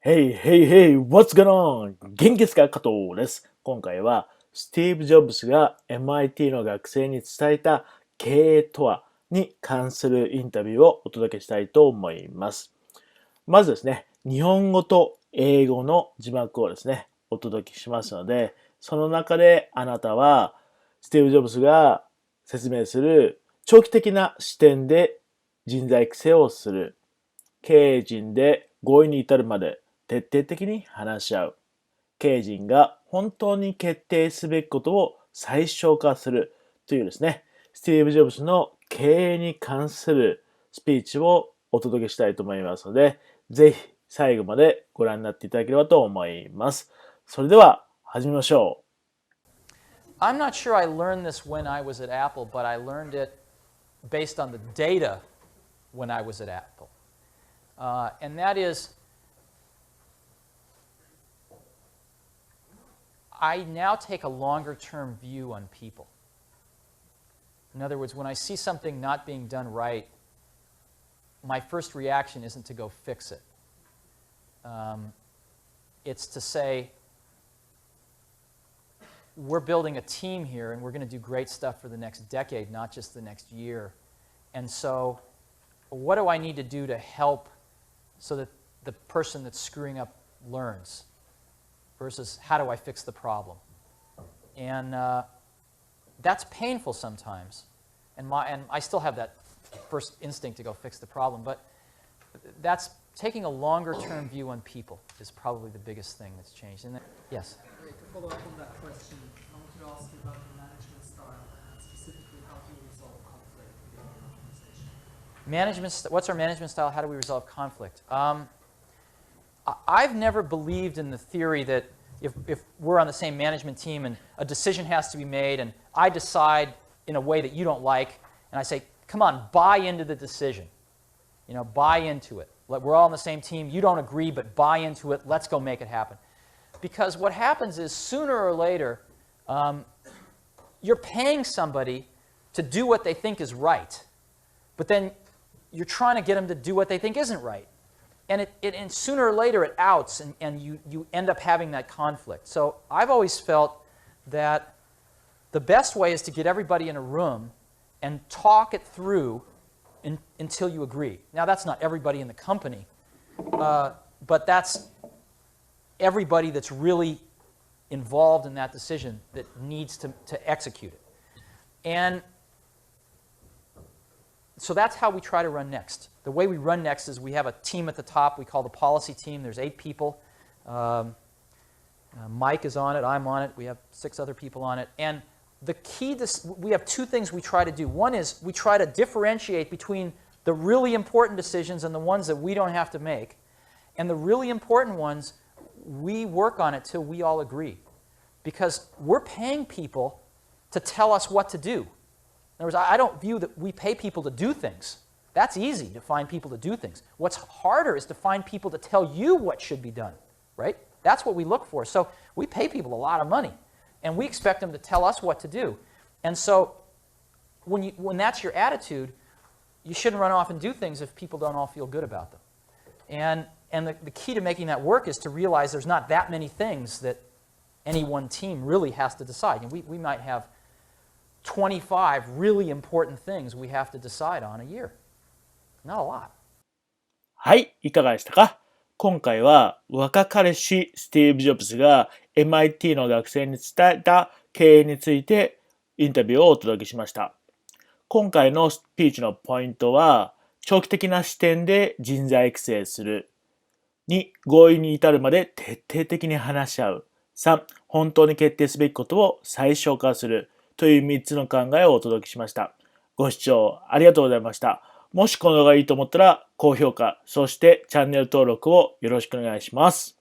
Hey, hey, hey, what's going on? 元気ですか？加藤です。今回はスティーブ・ジョブズが MIT の学生に伝えた経営とはに関するインタビューをお届けしたいと思います。まずですね、日本語と英語の字幕をですね、お届けしますので、その中であなたはスティーブ・ジョブズが説明する長期的な視点で人材育成をする、経営陣で合意に至るまで徹底的に話し合う。経営陣が本当に決定すべきことを最小化するというですね、スティーブ・ジョブズの経営に関するスピーチをお届けしたいと思いますので、ぜひ最後までご覧になっていただければと思います。それでは始めましょう。I'm not sure I learned this when I was at Apple, but I learned it based on the data when I was at Apple. And that is, I now take a longer-term view on people. In other words, when I see something not being done right, my first reaction isn't to go fix it. It's to say, we're building a team here, and we're going to do great stuff for the next decade, not just the next year. And so, what do I need to do to help so that the person that's screwing up learns? Versus how do I fix the problem? And that's painful sometimes. And I still have that first instinct to go fix the problem, but that's taking a longer-term view on people is probably the biggest thing that's changed. And yes? To follow up on that question, I want to ask you about the management style and specifically how do you resolve conflict within your organization? What's our management style? How do we resolve conflict? I've never believed in the theory that if we're on the same management team and a decision has to be made and I decide in a way that you don't like, and I say, come on, buy into the decision. You know, buy into it. We're all on the same team. You don't agree, but buy into it. Let's go make it happen. Because what happens is sooner or later, you're paying somebody to do what they think is right, but then you're trying to get them to do what they think isn't right. And sooner or later it outs, and you end up having that conflict. So I've always felt that the best way is to get everybody in a room and talk it through until you agree. Now, that's not everybody in the company, but that's everybody that's really involved in that decision that needs to execute it. And so that's how we try to run Next. The way we run Next is we have a team at the top we call the policy team. There's 8 people. Mike is on it. I'm on it. We have 6 other people on it. And the key, we have 2 things we try to do. One is we try to differentiate between the really important decisions and the ones that we don't have to make. And the really important ones, we work on it till we all agree. Because we're paying people to tell us what to do. In other words, I don't view that we pay people to do things. That's easy, to find people to do things. What's harder is to find people to tell you what should be done, right? That's what we look for. So we pay people a lot of money, and we expect them to tell us what to do. And so when that's your attitude, you shouldn't run off and do things if people don't all feel good about them. And the key to making that work is to realize there's not that many things that any one team really has to decide. And we might have 25 really important things we have to decide on a year. Not a lot. はい、いかがでしたか？今回は若かりしスティーブ・ジョブズが MIT の学生に伝えた経営についてインタビューをお届けしました。今回のスピーチのポイントは、長期的な視点で人材育成する。2、合意に至るまで徹底的に話し合う。3、本当に決定すべきことを最小化する。という3つの考えをお届けしました。ご視聴ありがとうございました。もしこの動画がいいと思ったら高評価、そしてチャンネル登録をよろしくお願いします。